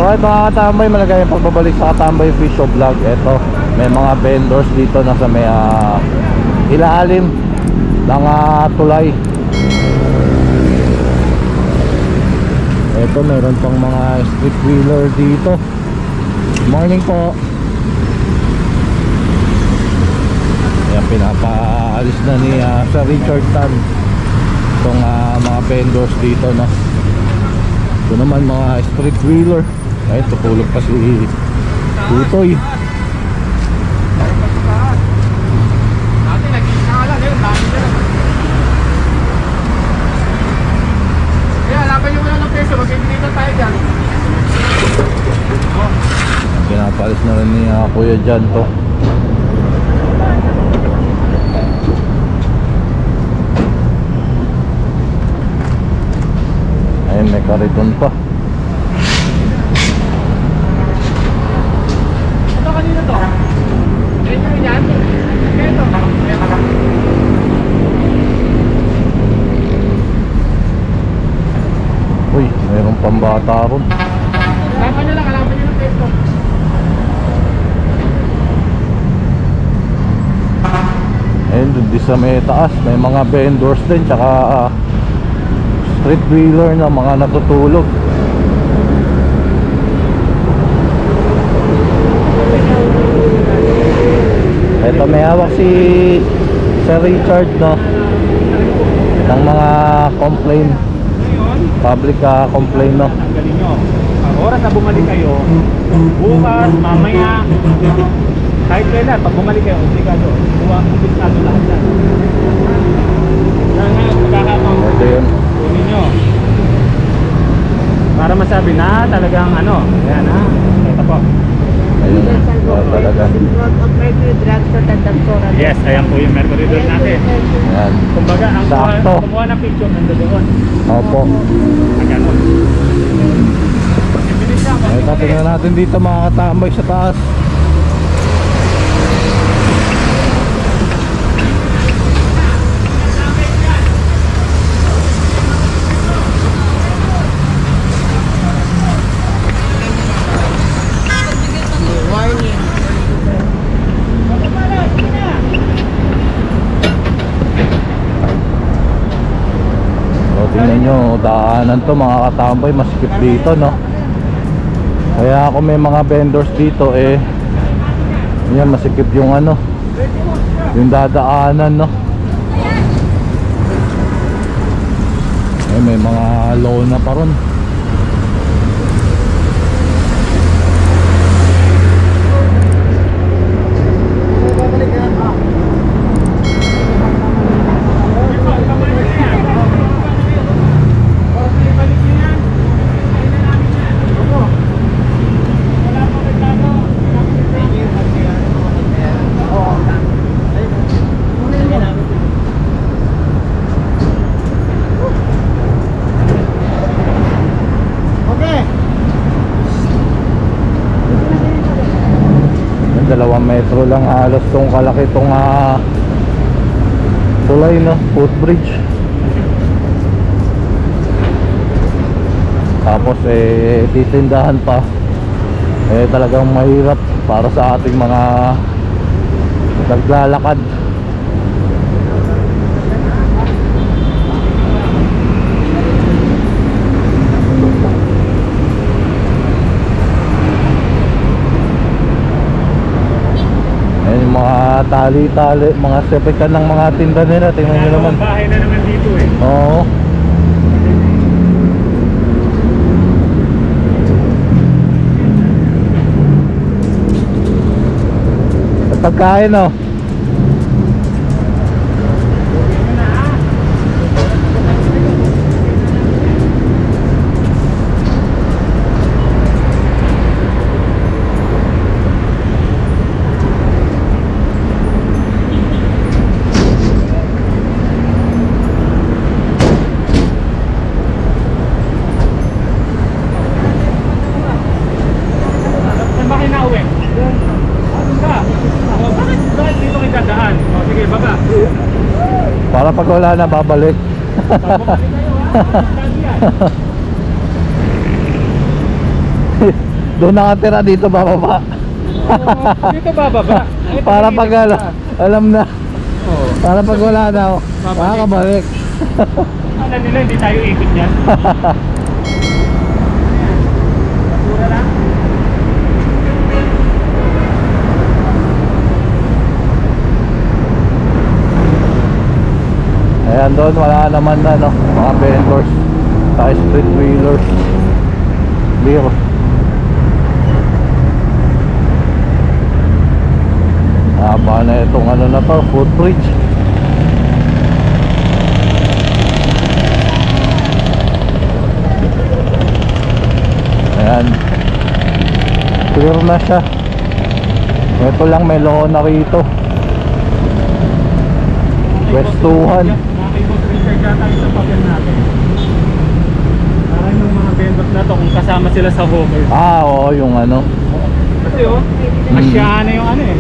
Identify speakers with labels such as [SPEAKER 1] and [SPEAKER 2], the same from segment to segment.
[SPEAKER 1] Alright mga katambay, malagay yung pagbabalik sa Katambay Official Vlog. Ito, may mga vendors dito na sa may ilalim ng tulay. Ito, meron pang mga street wheeler dito. Morning po. Ayan, pinapaalis na ni Sir Richard Tan itong mga vendors dito, no? Ito naman mga street wheeler. Ay, tutulog pa si Tutoy. Pinapalis na rin ni Kuya Jan to. Ayun, may kariton pa.
[SPEAKER 2] Ito kanina to? Ito yan? Ito?
[SPEAKER 1] Uy, mayroong pambata ron.
[SPEAKER 2] Alaman nyo ng peso.
[SPEAKER 1] Ayun, doon di sa may taas may mga vendors din, tsaka street wheeler na mga natutulog. Ito, may hawak si Sir Richard, no, ng mga complaint, public complaint, no.
[SPEAKER 2] Tanggalin nyo. Ang oras na bumalik kayo, bukas, mamaya, kahit kailan, pag bumalik kayo, obligado. Obligado lahat yan. Kaya ngayon, pagkakataon,
[SPEAKER 1] Ito yun.
[SPEAKER 2] kunin nyo. Para masabi na talagang ano, yan ha. Ito po.
[SPEAKER 1] Ayun, talaga.
[SPEAKER 2] Yes, ayan po yung Mercury Drug natin.
[SPEAKER 1] Yan.
[SPEAKER 2] Kumbaga, ang
[SPEAKER 1] Sakto.
[SPEAKER 2] kumuha ng picture nandun doon.
[SPEAKER 1] Opo.
[SPEAKER 2] Magano.
[SPEAKER 1] Ito, tingnan natin dito mga katambay sa taas. Tingnan nyo, daanan to mga katambay, masikip dito, no. Kaya kung may mga vendors dito, yan, masikip yung ano, yung dadaanan, no. May mga lona pa ron. Dalawang metro lang halos tong kalaki tong tulay, no, footbridge. Tapos titindahan pa, talagang mahirap para sa ating mga naglalakad. Mga tali-tali, mga sepekan ng mga tinda nila. Tingnan nyo naman.
[SPEAKER 2] Bahay na naman dito
[SPEAKER 1] Oo. At pagkain, no. Para pag wala na, babalik. Doon nakatira, dito bababa.
[SPEAKER 2] Dito bababa.
[SPEAKER 1] Para pag alam na.
[SPEAKER 2] Oo.
[SPEAKER 1] Para pag wala na, makakabalik.
[SPEAKER 2] Alam nila, hindi tayo ikot yan. Basura lang.
[SPEAKER 1] Ayan, doon wala naman na, no, mga vendors sa street wheelers. Clear. Haba na itong ano na to, footbridge. Ayan, clear na siya. Ito lang, may lona rito. Westuhan.
[SPEAKER 2] Nakikot research yata yung papel natin. Parang yung mga vendors na to, kung kasama sila sa hawker.
[SPEAKER 1] Oo, yung ano.
[SPEAKER 2] Kasi asyahan na yung ano eh.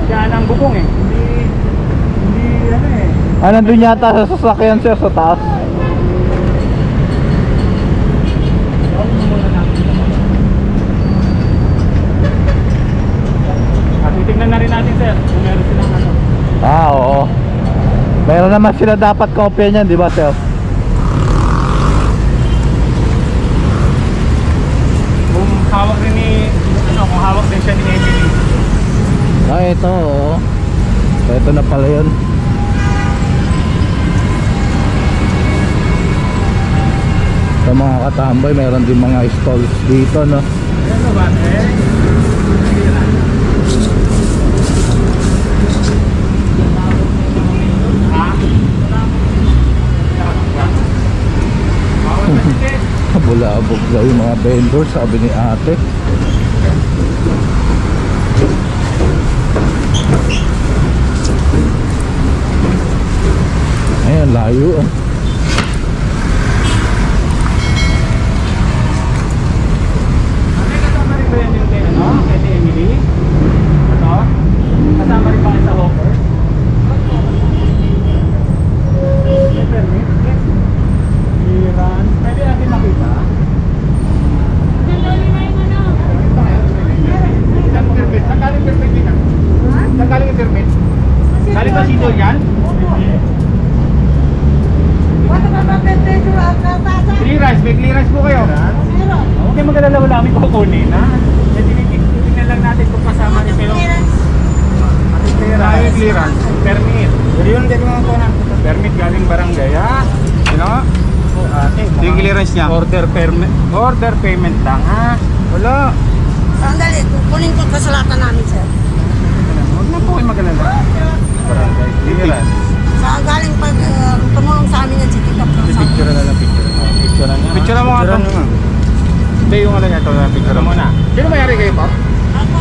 [SPEAKER 2] Asyahan ang bubong eh. Hindi ano eh.
[SPEAKER 1] Ah, nandun yata sa sasakyan, sir, sa taas.
[SPEAKER 2] Titignan na rin natin, sir, kung meron silang ano.
[SPEAKER 1] Ah, oo. Meron naman sila dapat kopya niyan, di ba, sir?
[SPEAKER 2] Kung hawak rin ni, ano, kung hawak din siya ni Emily.
[SPEAKER 1] Ah, ito, oo. Ito na pala yun. Sa mga katambay, meron din mga stalls dito, no?
[SPEAKER 2] Ano ba, eh?
[SPEAKER 1] Bulabog daw yung mga vendor, sabi ni ate. Ayan, layo ah.
[SPEAKER 2] Kasama rin ba yan yung kay, ano, kay Emily? Ito? Kasama rin ba kayo sa hawker? May permit? Clearance? Pwede natin makita? Nagaling permit din ah. Nagaling yung permit? Galing ba sito yan? Clearance, may clearance po kayo? Okay, mag-alala wala kami kukunin ha. Titignan lang natin kung kasama niyo kayo. Clearance, permit. Yun din mga kuha. Permit galing barangay ha. Sino nga? Yung clearance niya? Order payment lang ha. Wala.
[SPEAKER 3] Sandali, kukunin ko kasalatan namin, sir.
[SPEAKER 2] Huwag na po kayo mag-alala. Barangay, clearance.
[SPEAKER 3] Sa galing pag tumulong sa amin yan si Tita Pro.
[SPEAKER 2] Picture na lang, picture na. Picture na nga. Picture mo nga ito. Hindi, yung ano niya ito, picture mo na. Sino mayari kayo po?
[SPEAKER 3] Ako,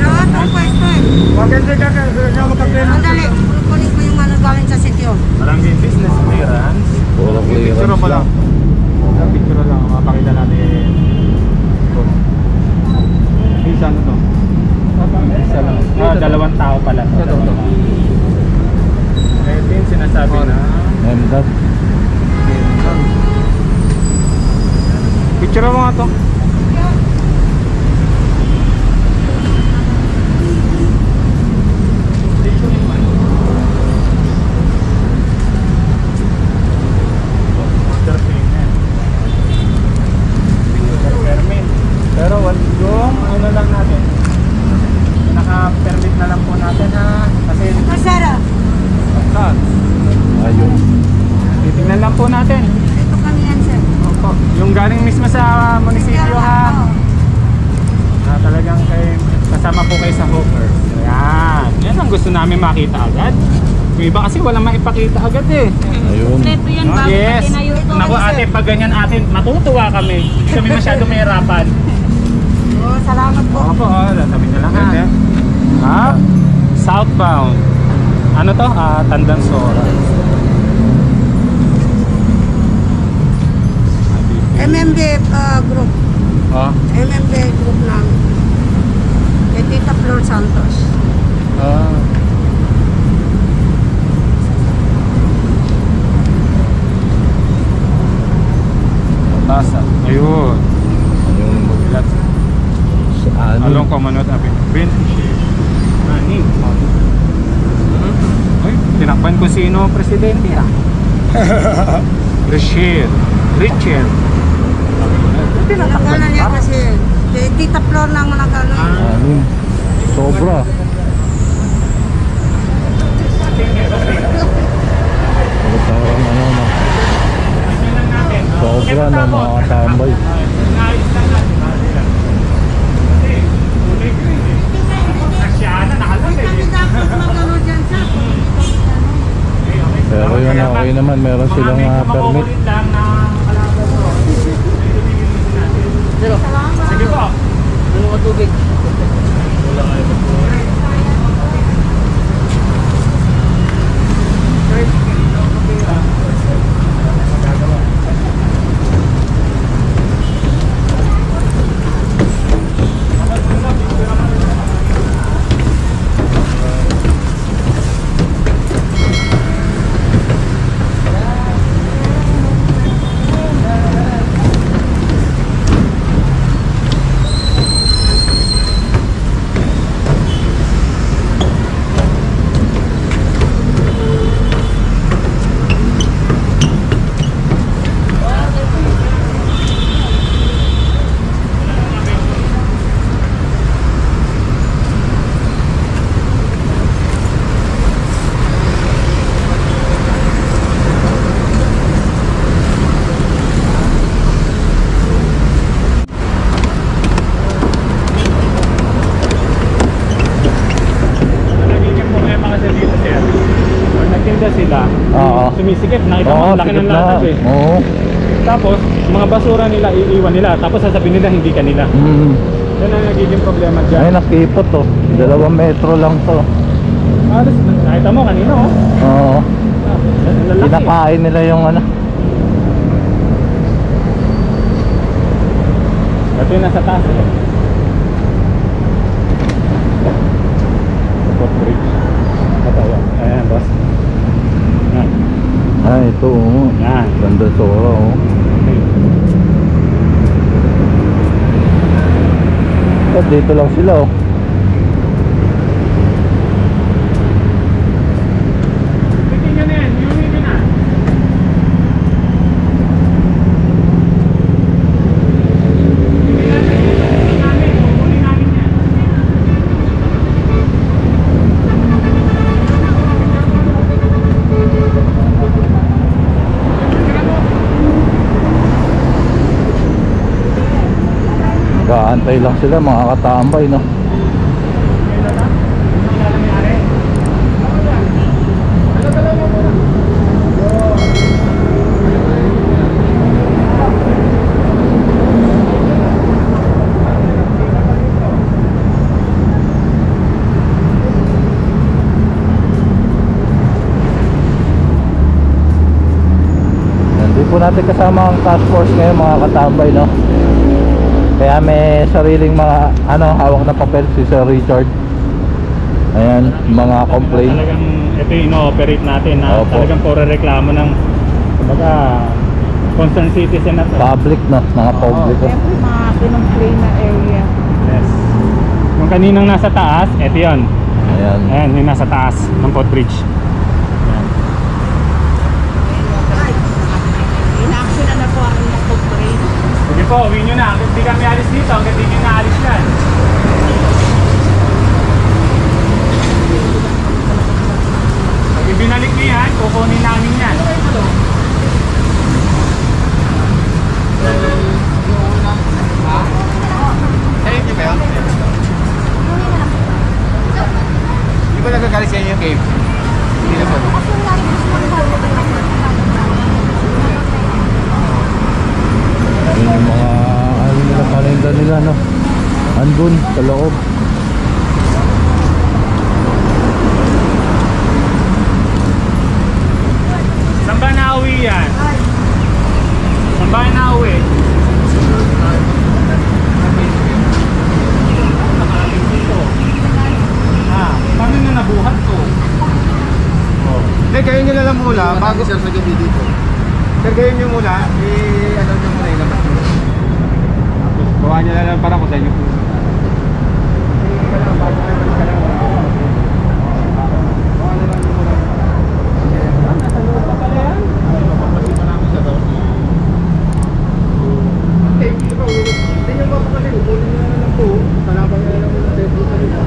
[SPEAKER 3] lahat ang pwesto eh.
[SPEAKER 2] Maganda ka, kaya magkapleno.
[SPEAKER 3] Sandali, kukunin ko yung ano galing sa sityo.
[SPEAKER 2] Barangay business clearance.
[SPEAKER 1] Puro
[SPEAKER 2] Picture
[SPEAKER 1] clearance
[SPEAKER 2] mo lang.
[SPEAKER 1] lang.
[SPEAKER 2] Picture lang, mapakita natin. Isa ano to? Isa lang. Ah, dalawang tao pala. Ito yung sinasabi na
[SPEAKER 1] MDOT.
[SPEAKER 2] picture mo nga to. Pero yung ano lang natin, naka-permit na lang po natin ha. Kasi
[SPEAKER 3] Masara,
[SPEAKER 2] saan?
[SPEAKER 1] Ayun.
[SPEAKER 2] Titignan lang po natin.
[SPEAKER 3] ito kami yan, sir.
[SPEAKER 2] Opo. Yung galing mismo sa munisipyo ha. Na talagang kasama po kayo sa hawker. Ayan. Yan ang gusto namin makita agad. Yung iba kasi walang maipakita agad eh.
[SPEAKER 1] Ayun.
[SPEAKER 3] Kompleto yan, bago
[SPEAKER 2] Yes.
[SPEAKER 3] pati na yun.
[SPEAKER 2] Naku ate, pag ganyan ate, matutuwa kami. Hindi kami masyado mahirapan.
[SPEAKER 3] Oh, salamat po.
[SPEAKER 2] Opo, sabi na lang ha. Ha? Southbound. Ano to? Tandansora.
[SPEAKER 3] MMB group.
[SPEAKER 2] Oh.
[SPEAKER 3] MMB group namin. Kay Tita Flor Santos.
[SPEAKER 2] Tasa. Ayun.
[SPEAKER 1] Yung
[SPEAKER 2] Along Commonwealth Avenue. Ani. Ay, tinakpan ko sino presidente ah. Richard.
[SPEAKER 3] Nagana niya kasi. Tita Flor lang nagana.
[SPEAKER 1] Anim. Sobra. Parang ano na. Sobra na mga katambay. Pero yun okay naman, meron silang permit.
[SPEAKER 2] Sige po.
[SPEAKER 3] Ano ka tubig?
[SPEAKER 2] Sila sumisikip, nakita mo laki ng latag eh.
[SPEAKER 1] Oo.
[SPEAKER 2] Tapos mga basura nila iiwan nila, tapos sasabihin nila hindi kanila. Yan ang nagiging problema dyan.
[SPEAKER 1] Ay, nakipot to. 2 metro lang to.
[SPEAKER 2] Nakita mo kanina oh.
[SPEAKER 1] Oo.
[SPEAKER 2] Lalaki.
[SPEAKER 1] Kinakain nila yung ano.
[SPEAKER 2] Ito yung nasa taas eh. Support bridge. Katawa. Ayan boss. Yan.
[SPEAKER 1] Ay, ito oo.
[SPEAKER 2] Yan.
[SPEAKER 1] Ganda sora oh. At dito lang sila oh.
[SPEAKER 2] Tingnan nyo na yan. Yung hindi na.
[SPEAKER 1] Kaantay lang sila mga katambay no. Hindi po natin kasama ang task force ngayon mga katambay no. Kaya may sariling mga hawak na papel si Sir Richard. Ayan, mga complaint.
[SPEAKER 2] Talagang ito yung ino-operate natin na
[SPEAKER 1] Opo.
[SPEAKER 2] talagang puro reklamo ng kumbaga concerned citizen na to.
[SPEAKER 1] Public na, mga public.
[SPEAKER 3] Siyempre mga kinumplain na area.
[SPEAKER 2] Yes. Yung kaninang nasa taas, ito yun.
[SPEAKER 1] Ayan.
[SPEAKER 2] Ayan, yung nasa taas ng footbridge.
[SPEAKER 3] In-action na po ang nag-complain.
[SPEAKER 2] Sige po, uwi nyo na. Hindi kami alis dito, hanggang hindi nyo naalis yan. Pag ibinalik nyo yan, kukunin namin yan.
[SPEAKER 4] Di ba nagagalit sa inyo yung cave? Hindi na po.
[SPEAKER 1] Yung mga nila paninda nila no. Andun sa loob.
[SPEAKER 2] Saan ba nauwi yan? Saan ba nauwi? Nakarating dito. Paano na nabuhat to?
[SPEAKER 4] Hindi, kayo nyo na lang muna. Bago sir sa gabi dito. Sir, kayo nyo muna. Ano nyo muna ilabas nyo. Tapos, gawa nyo na lang para ko sa inyo po. ka lang, bago kayo balik ka lang.
[SPEAKER 2] Nasa loob pa pala yan.
[SPEAKER 4] Hindi nyo mapakali, upunin nyo na lang po. Kalabang nyo na lang yung table sa ito.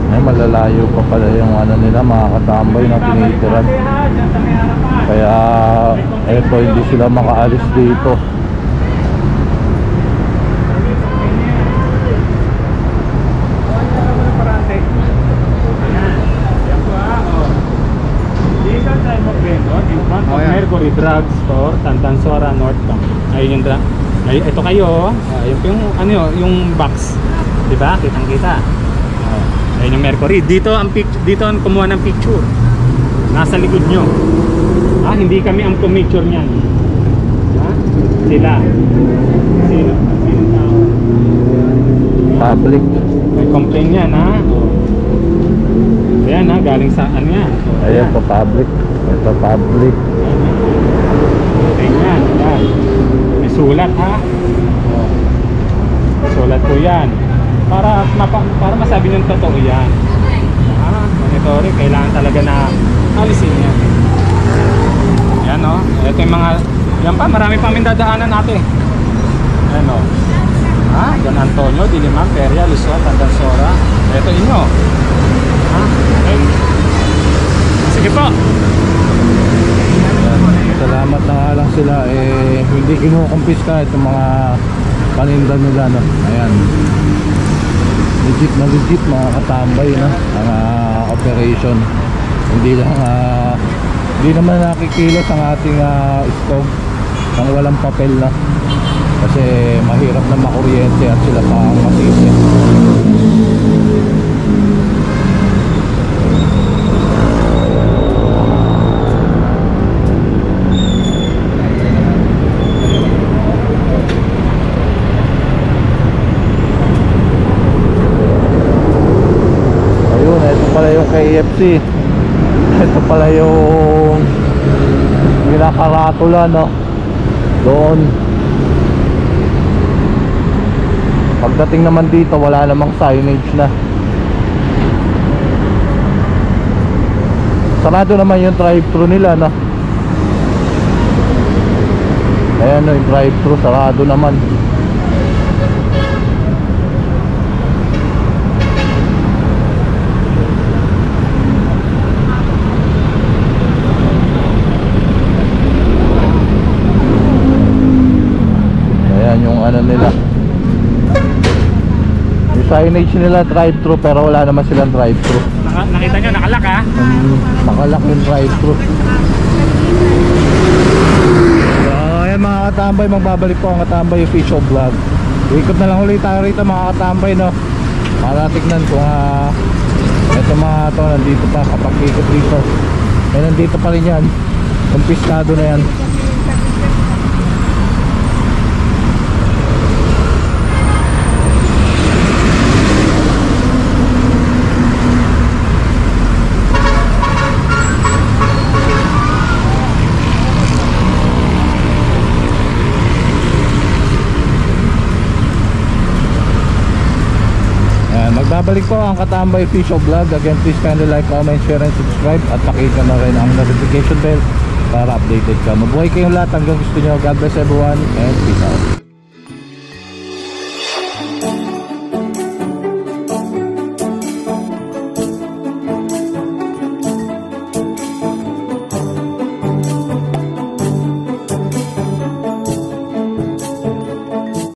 [SPEAKER 1] Ay, malalayo pa pala yung ano nila, mga katambay na tinitiran.
[SPEAKER 2] Diyan sa may harapan.
[SPEAKER 1] Kaya eto, hindi sila makaalis dito.
[SPEAKER 2] Dito sa Imog Vendor, in front of
[SPEAKER 4] Oh, yeah.
[SPEAKER 2] Mercury Drug Store, Tantansora, North Bank. Ayun yung ay, ito kayo, yung ano yun, yung box. Diba? Kitang-kita. Ayun yung Mercury. Dito ang dito ang kumuha ng picture. Nasa likod nyo. Hindi kami ang pumicture niyan. Sila. Sino tao?
[SPEAKER 1] Public.
[SPEAKER 2] May complaint yan, Ayan, galing sa ano yan.
[SPEAKER 1] Ayan po, public. Ito, public.
[SPEAKER 2] Ayan, yan. May sulat, sulat po yan. Para masabi nyo totoo yan. Monitoring, kailangan talaga na alisin yan. Yan, ito yung mga, yan pa, marami pa kaming dadaanan natin. Yan, Don Antonio, Diliman, Peria, Luzon, Tandansora. Ito inyo. Okay. Sige po.
[SPEAKER 1] Salamat na nga lang sila, hindi kinukumpiska itong mga paninda nila, no? Ayan, legit na legit, mga katambay, no? Ang operation. Hindi lang hindi naman nakikilos ang ating stock nang walang papel na, kasi mahirap na makuryente at sila pa ang masisi. Yung KFC, ito pala yung kinakaratula, no? Doon. Pagdating naman dito, wala namang signage na. Sarado naman yung drive-thru nila, no? Ayan, no, yung drive-thru sarado naman. Yung ano nila, yung signage nila drive-thru, pero wala naman silang drive-thru.
[SPEAKER 2] Nakita nyo, nakalak
[SPEAKER 1] Nakalak yung drive-thru. So ayan mga katambay, magbabalik po ang Katambay Official Vlog. Ikot na lang ulit tayo rito mga katambay, no? Para tignan kung ito mga to nandito pa. Kapag ikot dito, nandito pa rin yan, kumpiskado na yan. Magbabalik po ang Katambay Official Vlog. Again, please kindly like, comment, share, and subscribe. At pakita na rin ang notification bell para updated ka. Mabuhay kayong lahat hanggang gusto nyo. God bless everyone and peace out.